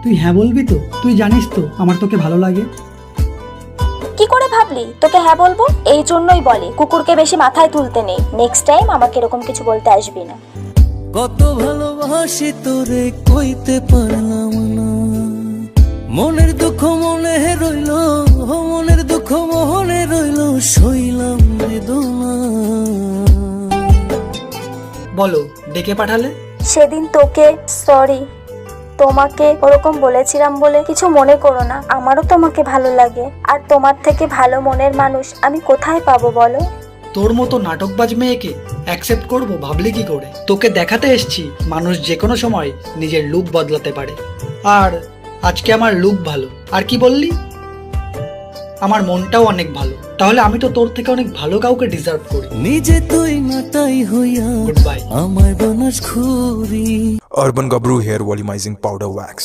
তুই হ্যাঁ বলবি তো? তুই জানিস তো আমার তোকে ভালো লাগে। কি করে ভাবলি তোকে হ্যাঁ বলবো? এই জন্যই বলে কুকুরকে বেশি মাথায় তুলতে নেই। নেক্সট টাইম আমাকে এরকম কিছু বলতে আসবি না। কত ভালোবাসি তোরে কইতে পারলাম না, মনের দুঃখ মনে রইল, মনের দুঃখ মনে রইল, সইলাম বেদনা। বলো, ডেকে পাঠালে? সেদিন তোকে সরি, তোমাকে ওরকম বলেছিলাম বলে কিছু মনে করো না। আমারও তোমাকে ভালো লাগে, আর তোমার থেকে ভালো মনের মানুষ আমি কোথায় পাবো বলো? তোর মতো নাটকবাজ মেয়েকে অ্যাকসেপ্ট করবো ভাবলি কি করে? তোকে দেখাতে এসছি মানুষ যে কোনো সময় নিজের লুক বদলাতে পারে। আর আজকে আমার লুক ভালো। আর কি বললি? আমার মনটাও অনেক ভালো। তাহলে আমি তো তোর থেকে অনেক ভালো কাউকে ডিজার্ভ করি। নিজে তুই নাটাই হইয়া গুড বাই। আমায় বানাস খুরি। Urban Gabru Hair Volumizing Powder Wax.